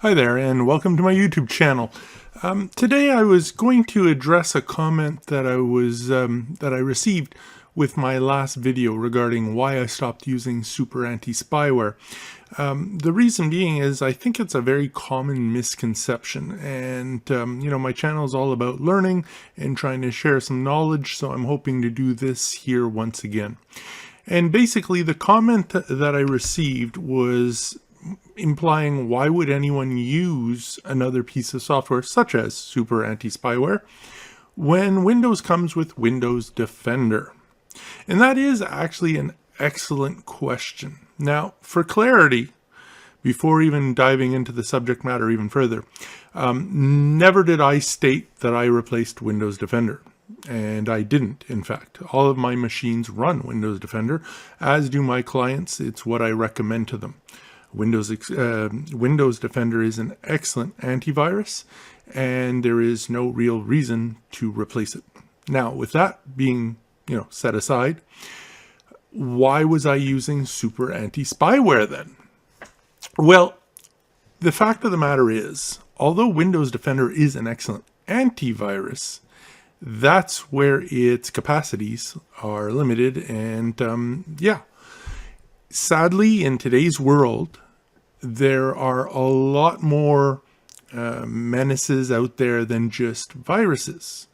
Hi there, and welcome to my YouTube channel. Today I was going to address a comment that I received with my last video regarding why I stopped using super anti-spyware. The reason being is I think it's a very common misconception, and my channel is all about learning and trying to share some knowledge, so I'm hoping to do this here once again. And basically the comment that I received was implying why would anyone use another piece of software such as super anti-spyware when Windows comes with Windows Defender? And that is actually an excellent question. Now, for clarity, before even diving into the subject matter even further, never did I state that I replaced Windows Defender. And I didn't, in fact. All of my machines run Windows Defender, as do my clients. It's what I recommend to them. Windows Defender is an excellent antivirus, and there is no real reason to replace it. Now, with that being set aside, why was I using super anti-spyware then? Well, the fact of the matter is, although Windows Defender is an excellent antivirus, that's where its capacities are limited, and sadly, in today's world, there are a lot more menaces out there than just viruses.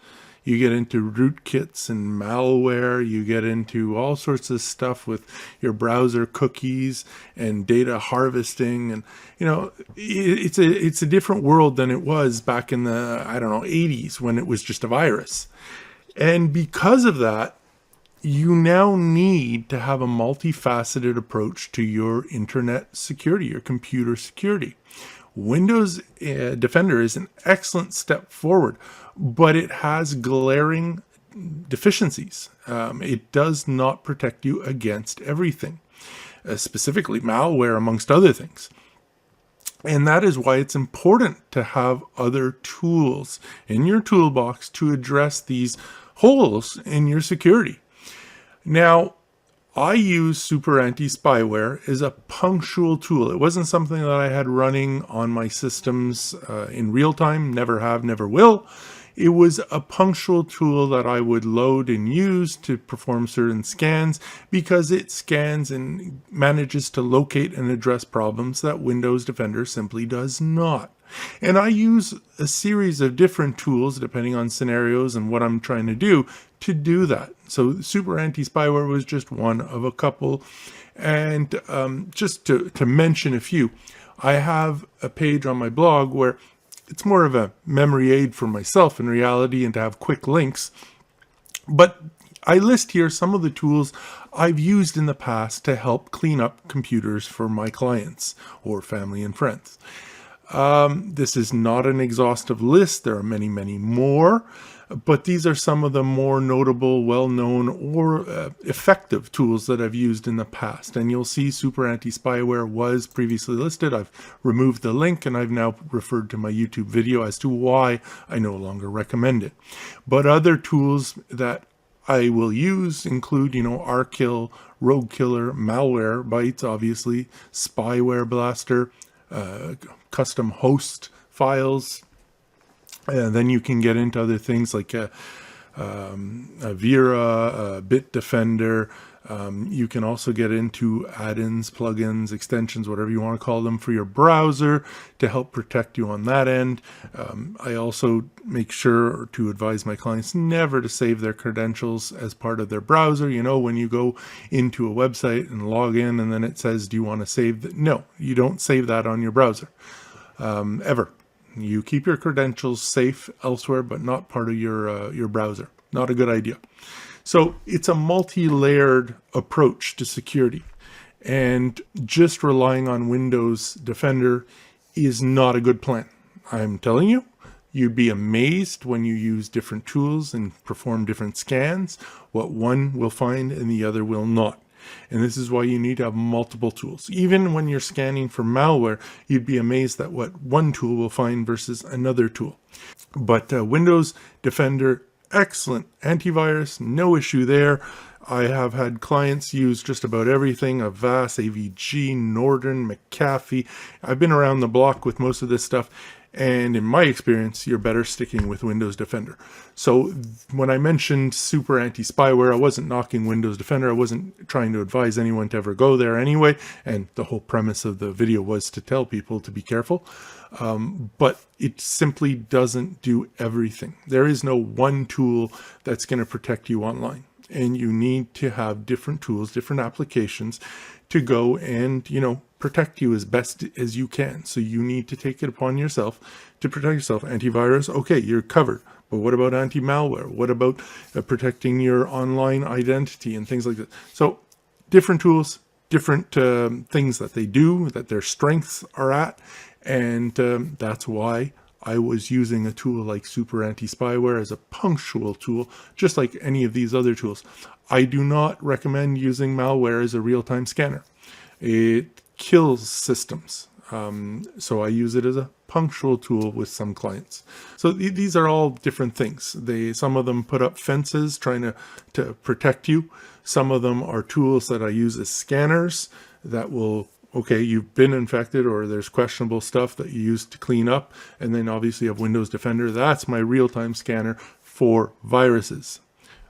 You get into rootkits and malware, you get into all sorts of stuff with your browser cookies and data harvesting, and it's a different world than it was back in the 80s when it was just a virus. And because of that, you now need to have a multifaceted approach to your internet security, your computer security. Windows Defender is an excellent step forward, but it has glaring deficiencies. It does not protect you against everything, specifically malware, amongst other things. And that is why it's important to have other tools in your toolbox to address these holes in your security. Now, I use super anti-spyware as a punctual tool. It wasn't something that I had running on my systems in real time, never have, never will. It was a punctual tool that I would load and use to perform certain scans because it scans and manages to locate and address problems that Windows Defender simply does not. And I use a series of different tools depending on scenarios and what I'm trying to do that. So super anti-spyware was just one of a couple. And just to mention a few, I have a page on my blog where it's more of a memory aid for myself in reality and to have quick links. But I list here some of the tools I've used in the past to help clean up computers for my clients or family and friends. This is not an exhaustive list. There are many, many more, but these are some of the more notable, well-known, or effective tools that I've used in the past. And you'll see super anti-spyware was previously listed. I've removed the link, and I've now referred to my YouTube video as to why I no longer recommend it. But other tools that I will use include, Rkill, Rogue Killer, Malware Bytes, obviously, Spyware Blaster, custom host files. And then you can get into other things like a Vera, Bitdefender. You can also get into add-ins, plugins, extensions, whatever you want to call them, for your browser to help protect you on that end. I also make sure to advise my clients never to save their credentials as part of their browser. When you go into a website and log in and then it says, do you want to save that? No, you don't save that on your browser, ever. You keep your credentials safe elsewhere, but not part of your browser. Not a good idea. So it's a multi-layered approach to security. And just relying on Windows Defender is not a good plan. I'm telling you, you'd be amazed when you use different tools and perform different scans, what one will find and the other will not. And this is why you need to have multiple tools. Even when you're scanning for malware, you'd be amazed at what one tool will find versus another tool. But Windows Defender, excellent antivirus, no issue there. I have had clients use just about everything, Avast, AVG, Norton, McAfee. I've been around the block with most of this stuff. And in my experience, you're better sticking with Windows Defender. So when I mentioned super anti-spyware, I wasn't knocking Windows Defender. I wasn't trying to advise anyone to ever go there anyway. And the whole premise of the video was to tell people to be careful. But it simply doesn't do everything. There is no one tool that's going to protect you online. And you need to have different tools, different applications to go and, protect you as best as you can. So you need to take it upon yourself to protect yourself. Antivirus, okay, you're covered. But what about anti-malware? What about protecting your online identity and things like that? So different tools, different things that they do, that their strengths are at. And that's why I was using a tool like Super Anti-Spyware as a punctual tool, just like any of these other tools. I do not recommend using malware as a real-time scanner. It kills systems. So I use it as a punctual tool with some clients. So these are all different things. Some of them put up fences trying to protect you. Some of them are tools that I use as scanners that will, okay, you've been infected or there's questionable stuff that you use to clean up. And then obviously you have Windows Defender. That's my real-time scanner for viruses,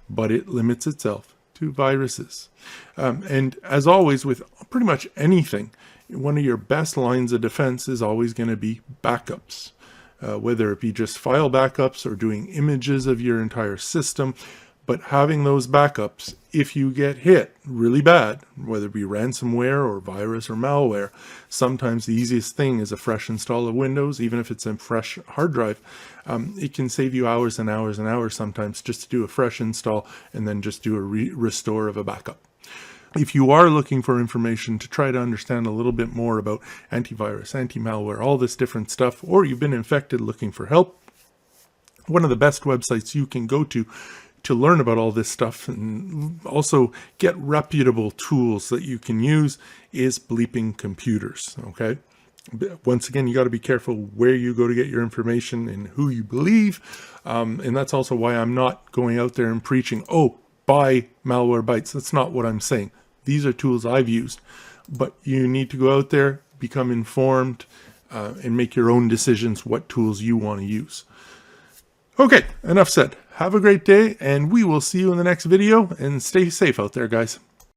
but it limits itself to viruses. And as always, with pretty much anything, one of your best lines of defense is always going to be backups, whether it be just file backups or doing images of your entire system. But having those backups, if you get hit really bad, whether it be ransomware or virus or malware, sometimes the easiest thing is a fresh install of Windows, even if it's a fresh hard drive. It can save you hours and hours and hours sometimes just to do a fresh install and then just do a restore of a backup. If you are looking for information to try to understand a little bit more about antivirus, anti-malware, all this different stuff, or you've been infected looking for help, one of the best websites you can go to learn about all this stuff and also get reputable tools that you can use is Bleeping Computers, okay? Once again, you got to be careful where you go to get your information and who you believe. And that's also why I'm not going out there and preaching, oh, buy Malwarebytes. That's not what I'm saying. These are tools I've used, but you need to go out there, become informed, and make your own decisions what tools you want to use. Okay, enough said. Have a great day, and we will see you in the next video, and stay safe out there, guys.